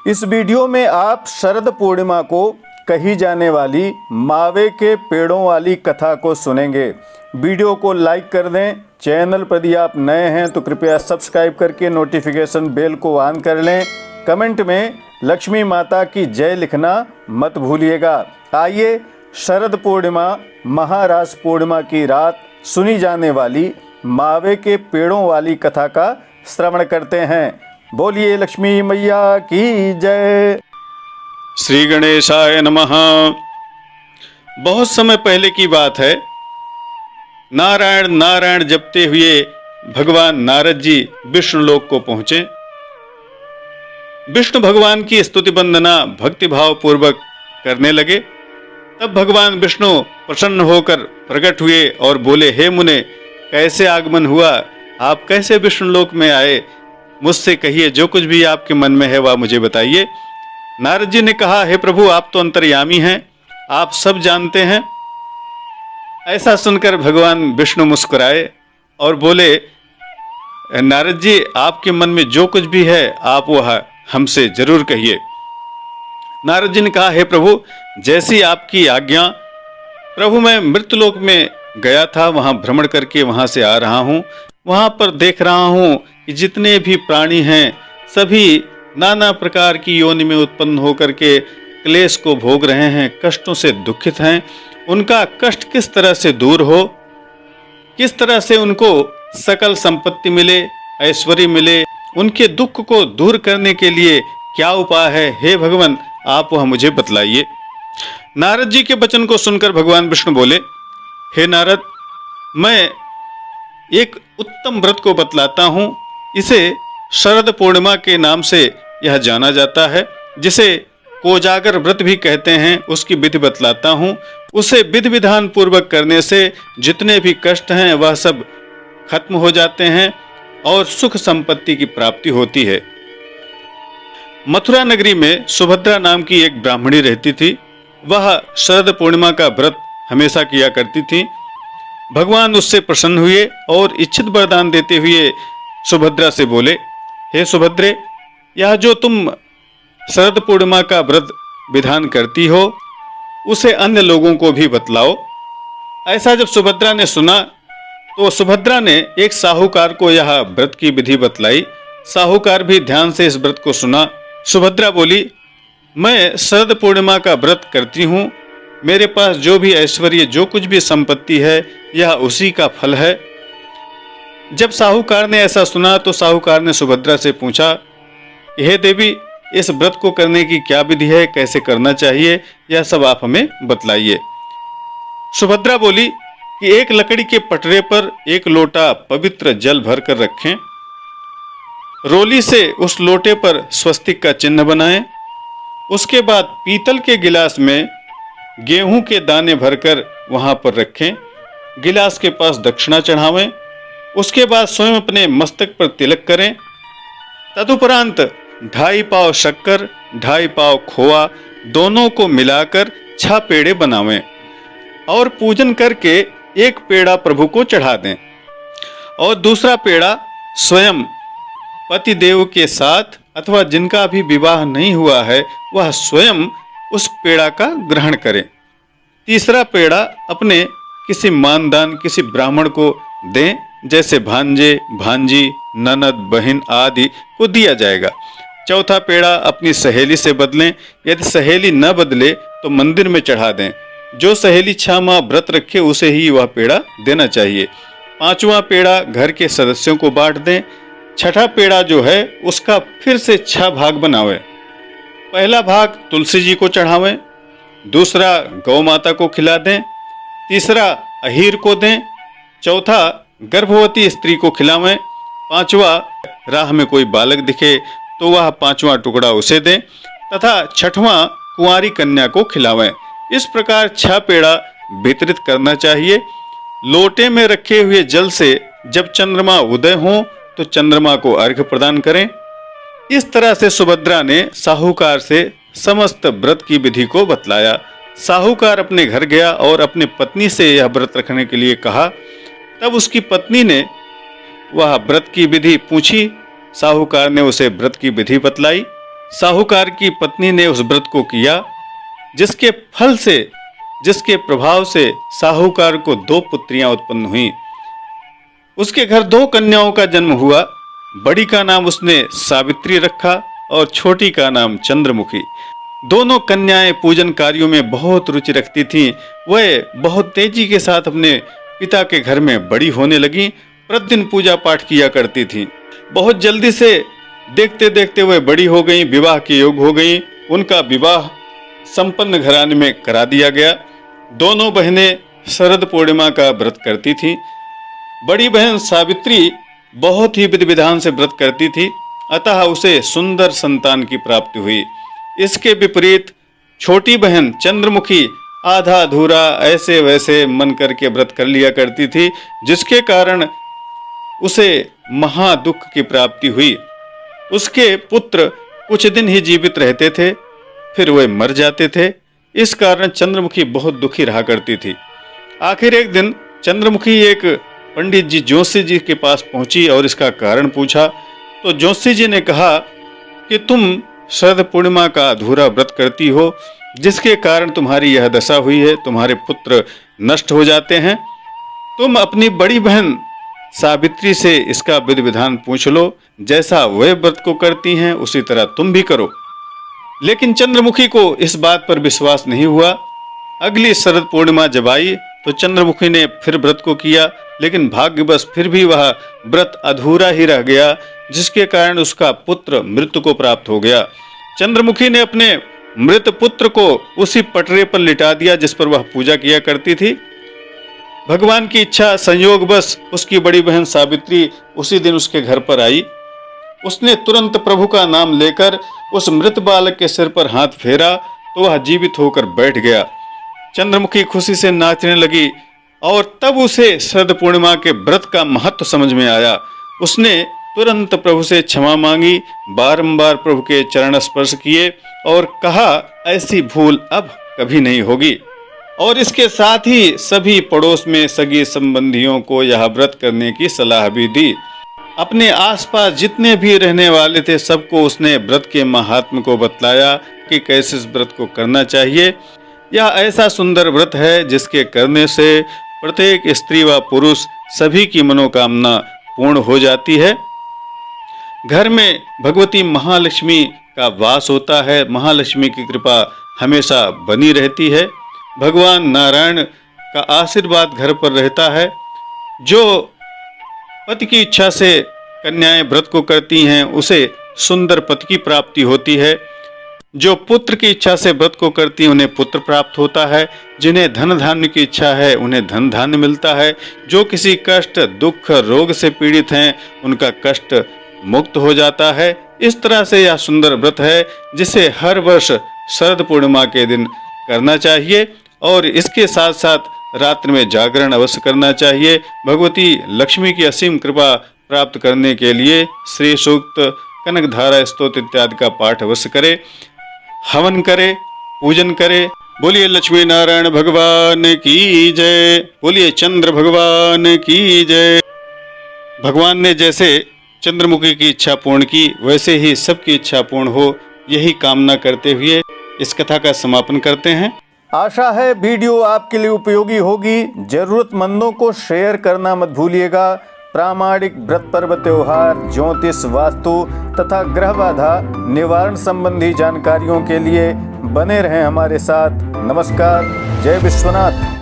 इस वीडियो में आप शरद पूर्णिमा को कही जाने वाली मावे के पेड़ों वाली कथा को सुनेंगे। वीडियो को लाइक कर दें। चैनल पर यदि आप नए हैं तो कृपया सब्सक्राइब करके नोटिफिकेशन बेल को ऑन कर लें। कमेंट में लक्ष्मी माता की जय लिखना मत भूलिएगा। आइए शरद पूर्णिमा महाराज पूर्णिमा की रात सुनी जाने वाली मावे के पेड़ों वाली कथा का श्रवण करते हैं। बोलिए लक्ष्मी मैया की जय। श्री गणेशाय नमः। बहुत समय पहले की बात है। नारायण नारायण जपते हुए भगवान नारद जी विष्णु लोक को पहुंचे। विष्णु भगवान की स्तुति वंदना भक्ति भाव पूर्वक करने लगे। तब भगवान विष्णु प्रसन्न होकर प्रकट हुए और बोले, हे मुने, कैसे आगमन हुआ? आप कैसे विष्णु लोक में आए? मुझसे कहिए, जो कुछ भी आपके मन में है वह मुझे बताइए। नारद जी ने कहा, हे प्रभु, आप तो अंतर्यामी हैं, आप सब जानते हैं। ऐसा सुनकर भगवान विष्णु मुस्कुराए और बोले, नारद जी, आपके मन में जो कुछ भी है आप वह हमसे जरूर कहिए। नारद जी ने कहा, हे प्रभु, जैसी आपकी आज्ञा। प्रभु, मैं मृत्युलोक में गया था, वहां भ्रमण करके वहां से आ रहा हूं। वहां पर देख रहा हूं कि जितने भी प्राणी हैं सभी नाना प्रकार की योनि में उत्पन्न होकर के क्लेश को भोग रहे हैं, कष्टों से दुखित हैं। उनका कष्ट किस तरह से दूर हो, किस तरह से उनको सकल संपत्ति मिले, ऐश्वर्य मिले, उनके दुख को दूर करने के लिए क्या उपाय है? हे भगवान, आप वह मुझे बतलाइए। नारद जी के वचन को सुनकर भगवान विष्णु बोले, हे नारद, मैं एक उत्तम व्रत को बतलाता हूं। इसे शरद पूर्णिमा के नाम से यह जाना जाता है, जिसे कोजागर व्रत भी कहते हैं। उसकी विधि बतलाता हूं। उसे विधि विधान पूर्वक करने से जितने भी कष्ट हैं वह सब खत्म हो जाते हैं और सुख संपत्ति की प्राप्ति होती है। मथुरा नगरी में सुभद्रा नाम की एक ब्राह्मणी रहती थी। वह शरद पूर्णिमा का व्रत हमेशा किया करती थी। भगवान उससे प्रसन्न हुए और इच्छित वरदान देते हुए सुभद्रा से बोले, हे सुभद्रे, यह जो तुम शरद पूर्णिमा का व्रत विधान करती हो उसे अन्य लोगों को भी बतलाओ। ऐसा जब सुभद्रा ने सुना तो सुभद्रा ने एक साहूकार को यह व्रत की विधि बतलाई। साहूकार भी ध्यान से इस व्रत को सुना। सुभद्रा बोली, मैं शरद पूर्णिमा का व्रत करती हूँ। मेरे पास जो भी ऐश्वर्य, जो कुछ भी संपत्ति है, यह उसी का फल है। जब साहूकार ने ऐसा सुना तो साहूकार ने सुभद्रा से पूछा, हे देवी, इस व्रत को करने की क्या विधि है, कैसे करना चाहिए, यह सब आप हमें बतलाइए। सुभद्रा बोली कि एक लकड़ी के पटरे पर एक लोटा पवित्र जल भर कर रखें। रोली से उस लोटे पर स्वस्तिक का चिन्ह बनाएं। उसके बाद पीतल के गिलास में गेहूं के दाने भरकर वहां पर रखें। गिलास के पास दक्षिणा चढ़ावें। उसके बाद स्वयं अपने मस्तक पर तिलक करें। तदुपरांत 2.5 पाव शक्कर, 2.5 पाव खोआ, दोनों को मिलाकर 6 पेड़े बनावें और पूजन करके एक पेड़ा प्रभु को चढ़ा दें और दूसरा पेड़ा स्वयं पति देव के साथ अथवा जिनका अभी विवाह नहीं हुआ है वह स्वयं उस पेड़ा का ग्रहण करें। तीसरा पेड़ा अपने किसी मानदान, किसी ब्राह्मण को दें, जैसे भांजे, भांजी, ननद, बहन आदि को दिया जाएगा। चौथा पेड़ा अपनी सहेली से बदलें। यदि सहेली न बदले तो मंदिर में चढ़ा दें। जो सहेली 6 माह व्रत रखे उसे ही वह पेड़ा देना चाहिए। 5वां पेड़ा घर के सदस्यों को बांट दें। 6ठा पेड़ा जो है उसका फिर से 6 भाग बनावें। पहला भाग तुलसी जी को चढ़ावें, दूसरा गौ माता को खिला दें, तीसरा अहीर को दें, चौथा गर्भवती स्त्री को खिलावें, 5वां राह में कोई बालक दिखे तो वह 5वां टुकड़ा उसे दें तथा 6वां कुंवारी कन्या को खिलावें। इस प्रकार 6 पेड़ा वितरित करना चाहिए। लोटे में रखे हुए जल से जब चंद्रमा उदय हो तो चंद्रमा को अर्घ्य प्रदान करें। इस तरह से सुभद्रा ने साहूकार से समस्त व्रत की विधि को बतलाया। साहूकार अपने घर गया और अपने पत्नी से यह व्रत रखने के लिए कहा। तब उसकी पत्नी ने वह व्रत की विधि पूछी। साहूकार ने उसे व्रत की विधि बतलाई। साहूकार की पत्नी ने उस व्रत को किया, जिसके फल से, जिसके प्रभाव से साहूकार को 2 पुत्रियां उत्पन्न हुईं। उसके घर 2 कन्याओं का जन्म हुआ। बड़ी का नाम उसने सावित्री रखा और छोटी का नाम चंद्रमुखी। दोनों कन्याएं पूजन कार्यों में बहुत रुचि रखती थीं। वह बहुत तेजी के साथ अपने पिता के घर में बड़ी होने लगी, प्रतिदिन पूजा पाठ किया करती थीं। बहुत जल्दी से देखते देखते वह बड़ी हो गईं, विवाह के योग्य हो गईं। उनका विवाह संपन्न घराने में करा दिया गया। दोनों बहनें शरद पूर्णिमा का व्रत करती थीं। बड़ी बहन सावित्री बहुत ही विधि विधान से व्रत करती थी, अतः उसे सुंदर संतान की प्राप्ति हुई। इसके विपरीत छोटी बहन चंद्रमुखी आधा अधूरा ऐसे वैसे मन करके व्रत कर लिया करती थी, जिसके कारण उसे महा दुख की प्राप्ति हुई। उसके पुत्र कुछ दिन ही जीवित रहते थे, फिर वे मर जाते थे। इस कारण चंद्रमुखी बहुत दुखी रहा करती थी। आखिर एक दिन चंद्रमुखी एक पंडित जी जोशी जी के पास पहुंची और इसका कारण पूछा। तो जोशी जी ने कहा कि तुम शरद पूर्णिमा का अधूरा व्रत करती हो, जिसके कारण तुम्हारी यह दशा हुई है, तुम्हारे पुत्र नष्ट हो जाते हैं। तुम अपनी बड़ी बहन सावित्री से इसका विधि विधान पूछ लो, जैसा वह व्रत को करती हैं उसी तरह तुम भी करो। लेकिन चंद्रमुखी को इस बात पर विश्वास नहीं हुआ। अगली शरद पूर्णिमा जब आई तो चंद्रमुखी ने फिर व्रत को किया, लेकिन भाग्यवश फिर भी वह व्रत अधूरा ही रह गया, जिसके कारण उसका पुत्र मृत्यु को प्राप्त हो गया। चंद्रमुखी ने अपने मृत पुत्र को उसी पटरे पर लिटा दिया जिस पर वह पूजा किया करती थी। भगवान की इच्छा संयोगवश उसकी बड़ी बहन सावित्री उसी दिन उसके घर पर आई। उसने तुरंत प्रभु का नाम लेकर उस मृत बालक के सिर पर हाथ फेरा तो वह जीवित होकर बैठ गया। चंद्रमुखी खुशी से नाचने लगी और तब उसे शरद पूर्णिमा के व्रत का महत्व समझ में आया। उसने तुरंत प्रभु से क्षमा मांगी, बारंबार प्रभु के चरण स्पर्श किए और कहा ऐसी भूल अब कभी नहीं होगी। और इसके साथ ही सभी पड़ोस में सगी संबंधियों को यह व्रत करने की सलाह भी दी। अपने आसपास जितने भी रहने वाले थे सबको उसने व्रत के महात्म्य को बतलाया कि कैसे इस व्रत को करना चाहिए। यह ऐसा सुंदर व्रत है जिसके करने से प्रत्येक स्त्री व पुरुष सभी की मनोकामना पूर्ण हो जाती है। घर में भगवती महालक्ष्मी का वास होता है। महालक्ष्मी की कृपा हमेशा बनी रहती है। भगवान नारायण का आशीर्वाद घर पर रहता है। जो पति की इच्छा से कन्याएं व्रत को करती हैं उसे सुंदर पति की प्राप्ति होती है। जो पुत्र की इच्छा से व्रत को करती हैं उन्हें पुत्र प्राप्त होता है। जिन्हें धन धान्य की इच्छा है उन्हें धन धान्य मिलता है। जो किसी कष्ट दुख रोग से पीड़ित हैं उनका कष्ट मुक्त हो जाता है। इस तरह से यह सुंदर व्रत है जिसे हर वर्ष शरद पूर्णिमा के दिन करना चाहिए और इसके साथ साथ रात्रि में जागरण अवश्य करना चाहिए। भगवती लक्ष्मी की असीम कृपा प्राप्त करने के लिए श्री सूक्त, कनक धारा स्तोत्र इत्यादि का पाठ अवश्य करे, हवन करे, पूजन करे। बोलिए लक्ष्मी नारायण भगवान की जय, बोलिए चंद्र भगवान की जय। भगवान ने जैसे चंद्रमुखी की इच्छा पूर्ण की वैसे ही सबकी इच्छा पूर्ण हो, यही कामना करते हुए इस कथा का समापन करते हैं। आशा है वीडियो आपके लिए उपयोगी होगी। जरूरतमंदों को शेयर करना मत भूलिएगा। प्रामाणिक व्रत पर्व त्योहार, ज्योतिष, वास्तु तथा ग्रह बाधा निवारण संबंधी जानकारियों के लिए बने रहें हमारे साथ। नमस्कार। जय विश्वनाथ।